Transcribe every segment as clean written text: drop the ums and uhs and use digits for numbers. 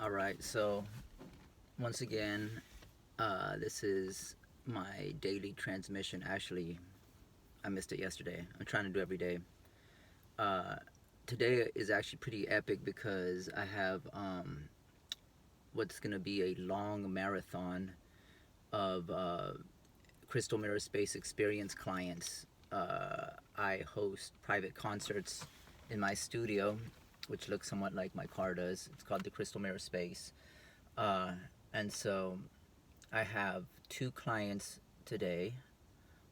All right, so once again, this is my daily transmission. Actually, I missed it yesterday. I'm trying to do every day. Uh, Today is actually pretty epic because I have what's going to be a long marathon of Crystal Mirror Space Experience clients. I host private concerts in my studio, which looks somewhat like my car does. It's called the Crystal Mirror Space. Uh, and so I have two clients today,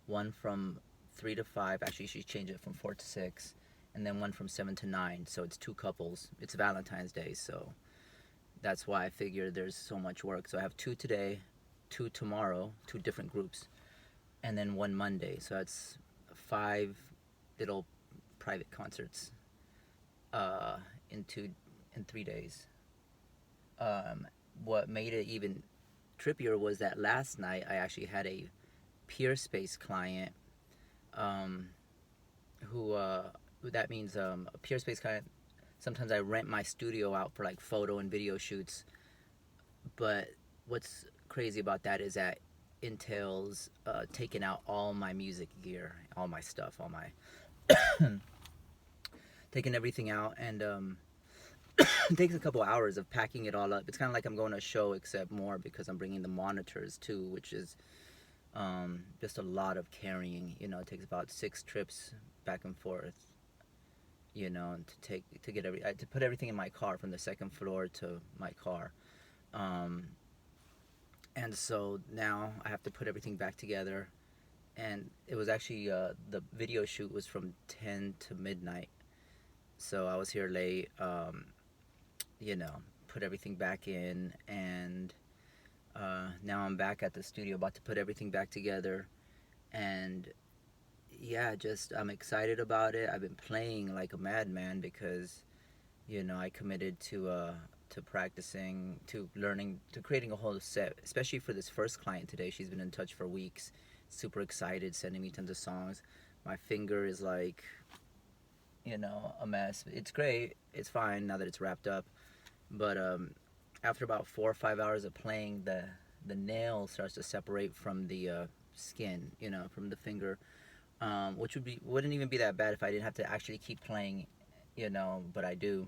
one from 3 to 5. Actually, she changed it from 4 to 6. And then one from 7 to 9. So it's two couples. It's Valentine's Day. So that's why I figure there's so much work. So I have two today, two tomorrow, two different groups, and then one Monday. So that's five little private concerts uh, in two in 3 days. Um, what made it even trippier was that last night I actually had a PeerSpace client um, who that means a PeerSpace client. Sometimes I rent my studio out for like photo and video shoots, but what's crazy about that is that entails taking out all my music gear, all my stuff, all my taking everything out, and it takes a couple hours of packing it all up. It's kind of like I'm going to a show, except more because I'm bringing the monitors too, which is just a lot of carrying. It takes about 6 trips back and forth. To put everything in my car from the second floor to my car. Um, and so now I have to put everything back together. And it was actually the video shoot was from 10 to midnight, so I was here late. You know, put everything back in, and now I'm back at the studio, about to put everything back together, and yeah, just I'm excited about it. I've been playing like a madman because I committed to practicing, to learning, to creating a whole set, especially for this first client today. She's been in touch for weeks, super excited, sending me tons of songs. My finger is like, a mess. It's great. It's fine now that it's wrapped up. But after about 4 or 5 hours of playing, the nail starts to separate from the skin, from the finger, which wouldn't even be that bad if I didn't have to actually keep playing, But I do.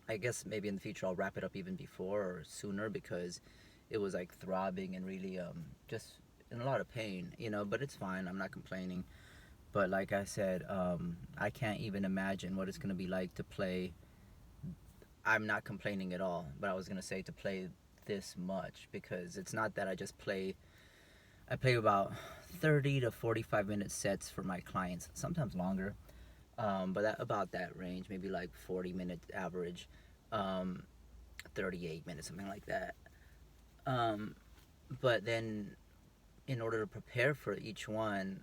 I guess maybe in the future I'll wrap it up even before or sooner because it was like throbbing and really just in a lot of pain, But it's fine. I'm not complaining. But like I said, I can't even imagine what it's gonna be like to play. I'm not complaining at all, but I was gonna say to play this much because it's not that I just play. I play about 30 to 45 minute sets for my clients, sometimes longer, but about that range, maybe like 40 minute average, um, 38 minutes, something like that. Um, but then, in order to prepare for each one,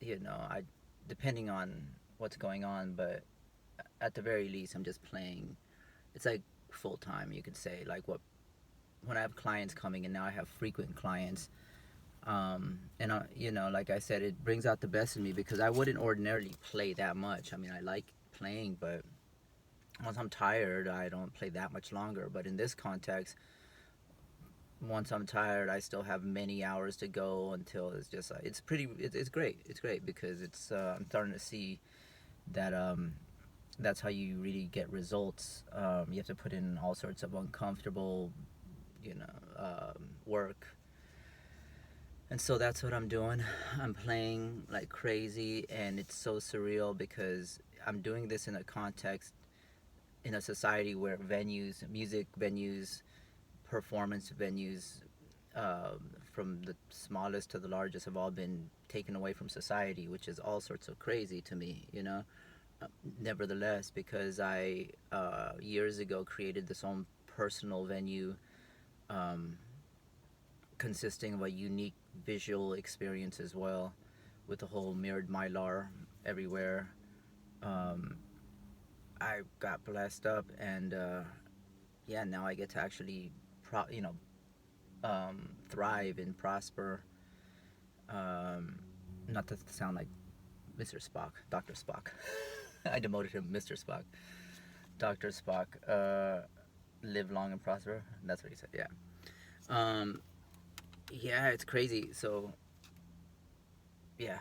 I depending on what's going on, but at the very least, I'm just playing. It's like full time, you could say. Like when I have clients coming, and now I have frequent clients. And like I said, it brings out the best in me because I wouldn't ordinarily play that much. I mean, I like playing, but once I'm tired, I don't play that much longer. But in this context, once I'm tired, I still have many hours to go until it's just it's great. It's great because I'm starting to see that that's how you really get results. You have to put in all sorts of uncomfortable, work. And so that's what I'm doing. I'm playing like crazy, and it's so surreal because I'm doing this in a context, in a society where venues, music venues, performance venues, from the smallest to the largest, have all been taken away from society, which is all sorts of crazy to me. Uh, Nevertheless, because I years ago created this own personal venue, um, consisting of a unique visual experience as well, with the whole mirrored mylar everywhere. Um, I got blessed up, and yeah, now I get to actually, thrive and prosper. Um, Not to sound like Mr. Spock, Doctor Spock. I demoted him, Mr. Spock, Doctor Spock. live long and prosper. That's what he said. Yeah. Um, yeah, it's crazy. So yeah,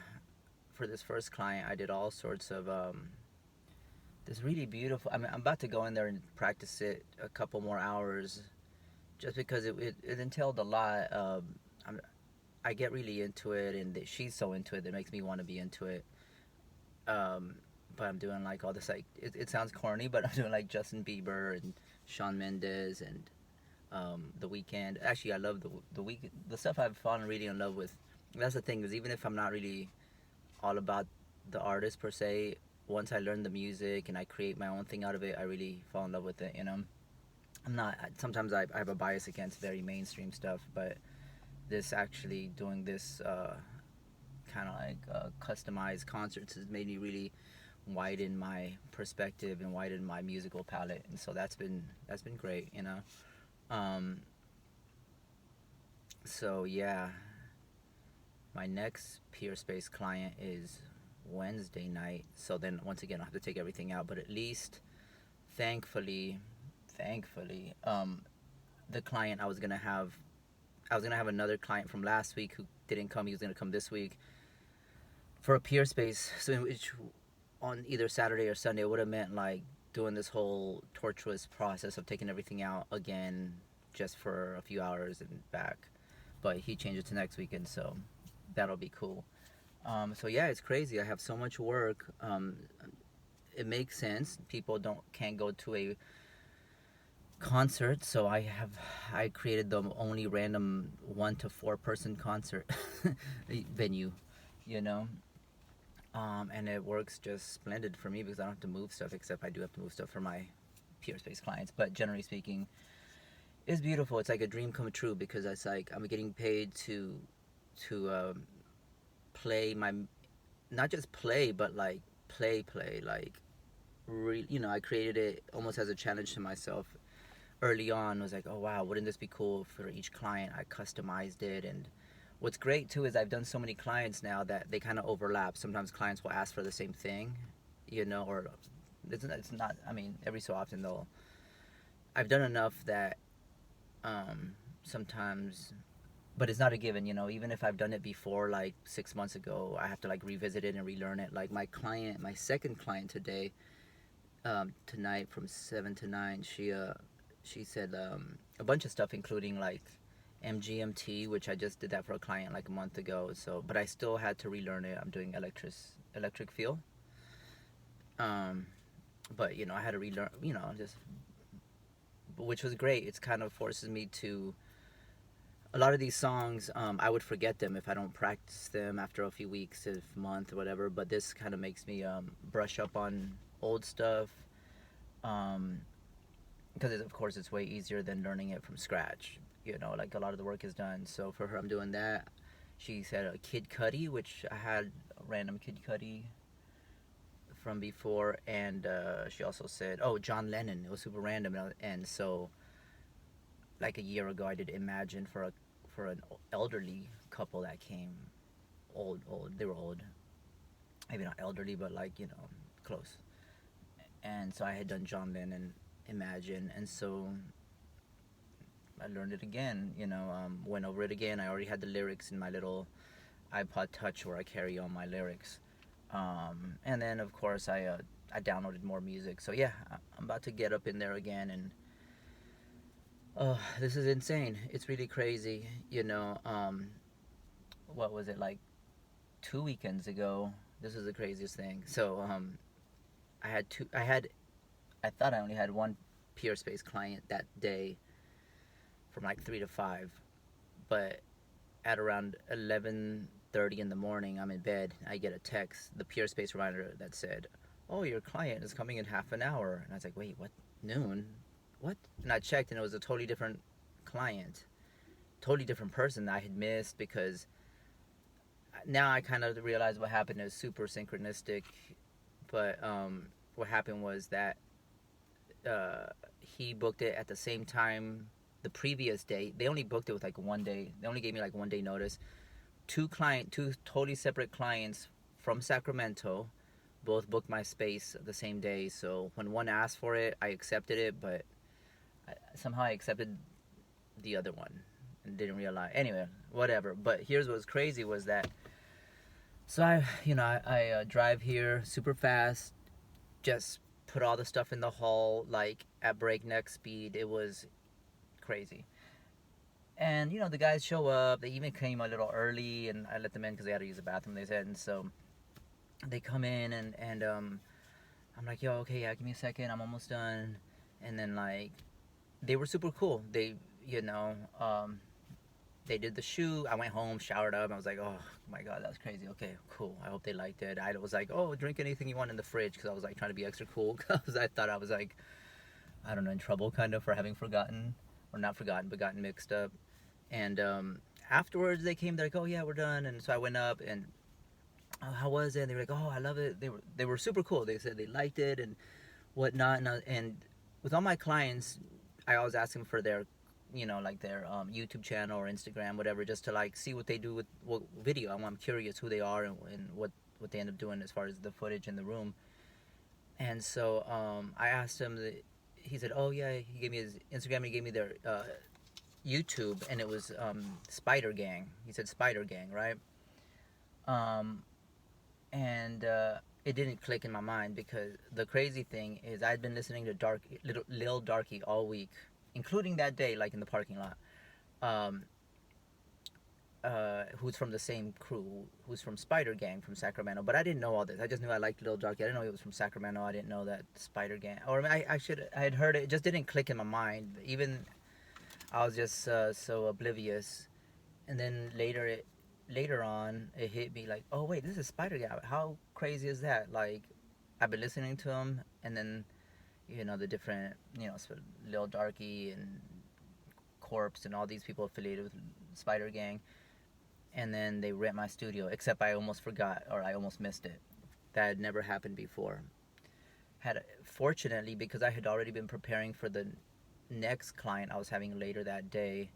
for this first client, I did all sorts of this really beautiful. I mean, I'm about to go in there and practice it a couple more hours, just because it entailed a lot. I'm, I get really into it, and she's so into it that makes me want to be into it. Um, but I'm doing like all this like it sounds corny, but I'm doing like Justin Bieber and Shawn Mendes and The Weeknd. Actually, I love the stuff I've fallen really in love with. That's the thing, is even if I'm not really all about the artist per se, once I learn the music and I create my own thing out of it, I really fall in love with it. You know, I'm not. Sometimes I have a bias against very mainstream stuff, but this actually doing this kind of like customized concerts has made me really widen my perspective and widen my musical palette, and so that's been great. You know. Um, so yeah, my next Peerspace client is Wednesday night. So then once again, I'll have to take everything out. But at least, thankfully, thankfully, the client I was gonna have another client from last week who didn't come. He was gonna come this week for a Peerspace. So in which on either Saturday or Sunday, it would have meant like doing this whole tortuous process of taking everything out again just for a few hours and back. But he changed it to next weekend, so that'll be cool. So yeah, it's crazy. I have so much work. It makes sense. People can't go to a concert, so I created the only random 1 to 4 person concert venue, you know. And it works just splendid for me because I don't have to move stuff, except I do have to move stuff for my Peerspace clients. But generally speaking, it's beautiful. It's like a dream come true because it's like I'm getting paid to play my, not just play, but like play like I created it almost as a challenge to myself early on. Was like, oh wow, wouldn't this be cool for each client? I customized it. And what's great too is I've done so many clients now that they kind of overlap. Sometimes clients will ask for the same thing, or it's not, I mean, every so often they'll, I've done enough that sometimes, but it's not a given. Even if I've done it before, like 6 months ago, I have to like revisit it and relearn it. Like my second client today, tonight from 7 to 9, she said a bunch of stuff, including like MGMT, which I just did that for a client like a month ago. So, but I still had to relearn it. I'm doing electric feel. But I had to relearn. Just, which was great. It's kind of forces me to. A lot of these songs, I would forget them if I don't practice them after a few weeks, a month, or whatever. But this kind of makes me brush up on old stuff. Because of course it's way easier than learning it from scratch. Like a lot of the work is done. So for her, I'm doing that. She said a Kid Cudi, which I had a random Kid Cudi from before, and she also said, oh, John Lennon. It was super random, and so like a year ago, I did Imagine for an elderly couple that came. Old. They were old. Maybe not elderly, but like close. And so I had done John Lennon Imagine, and so I learned it again. Went over it again. I already had the lyrics in my little iPod Touch where I carry all my lyrics. And then of course I downloaded more music. So yeah, I'm about to get up in there again, and this is insane. It's really crazy. What was it, like 2 weekends ago? This is the craziest thing. So I thought I only had one Peerspace client that day from like 3 to 5, but at around 11:30 in the morning, I'm in bed. I get a text, the Peerspace reminder that said, "Oh, your client is coming in half an hour." And I was like, "Wait, what? Noon? What?" And I checked, and it was a totally different client, totally different person that I had missed, because now I kind of realize what happened is super synchronistic. But what happened was that he booked it at the same time the previous day. They only booked it with like one day. They only gave me like 1 day notice. Two totally separate clients from Sacramento both booked my space the same day. So when one asked for it, I accepted it, but somehow I accepted the other one and didn't realize. Anyway, whatever. But here's what's crazy was that. So I drive here super fast, just put all the stuff in the hall like at breakneck speed. It was crazy. And the guys show up. They even came a little early, and I let them in because they had to use the bathroom. They said, and so they come in, and I'm like, yo, okay, yeah, give me a second. I'm almost done. And then like they were super cool. You know, um, they did the shoot. I went home, showered up. I was like, oh my god, that's crazy. Okay, cool. I hope they liked it. I was like, oh, drink anything you want in the fridge because I was like trying to be extra cool because I thought I was like, I don't know, in trouble kind of for having forgotten or not forgotten but gotten mixed up. And afterwards they came. They're like, oh yeah, we're done. And so I went up and how was it? And they were like, oh, I love it. They were super cool. They said they liked it and whatnot. And with all my clients, I always ask them for their like their YouTube channel or Instagram, whatever, just to like see what they do with what video. I'm curious who they are and what they end up doing as far as the footage in the room. And so I asked him. He said, "Oh yeah." He gave me his Instagram. And he gave me their YouTube, and it was Spider Gang. He said Spider Gang, right? Um, and it didn't click in my mind because the crazy thing is I'd been listening to Lil Darky all week, including that day, like in the parking lot. Um, who's from the same crew, who's from Spider Gang from Sacramento. But I didn't know all this. I just knew I liked Lil Darky. I didn't know he was from Sacramento. I didn't know that Spider Gang. Or I, mean, I had heard it. It just didn't click in my mind. Even I was just so oblivious. And then later on, it hit me like, oh wait, this is Spider Gang. How crazy is that? Like, I've been listening to him, and then the different Lil Darky and Corpse and all these people affiliated with Spider Gang, and then they rent my studio. Except I almost forgot or I almost missed it. That had never happened before. Fortunately, because I had already been preparing for the next client I was having later that day.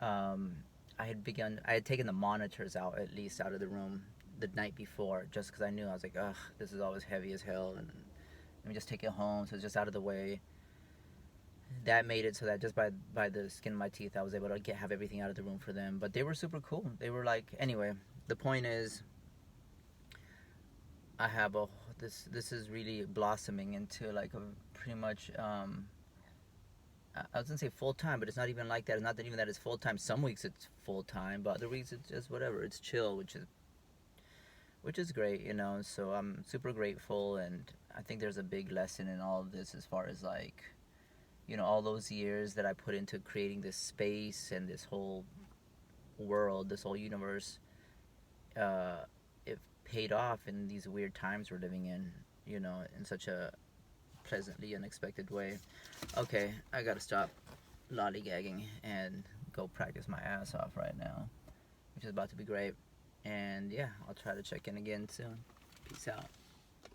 Um, I had taken the monitors out at least out of the room the night before, just because I knew I was like, ugh, this is always heavy as hell, and let me just take it home so it's just out of the way. That made it so that just by the skin of my teeth, I was able to have everything out of the room for them. But they were super cool. They were like, anyway. The point is, I have this is really blossoming into like a pretty much. I was gonna say full time, but it's not even like that. It's not that even that it's full time. Some weeks it's full time, but other weeks it's just whatever. It's chill, which is great, So I'm super grateful, and I think there's a big lesson in all of this as far as like all those years that I put into creating this space and this whole world, this whole universe, it paid off in these weird times we're living in such a pleasantly unexpected way. Okay, I gotta stop lollygagging and go practice my ass off right now, which is about to be great. And yeah, I'll try to check in again soon. Peace out.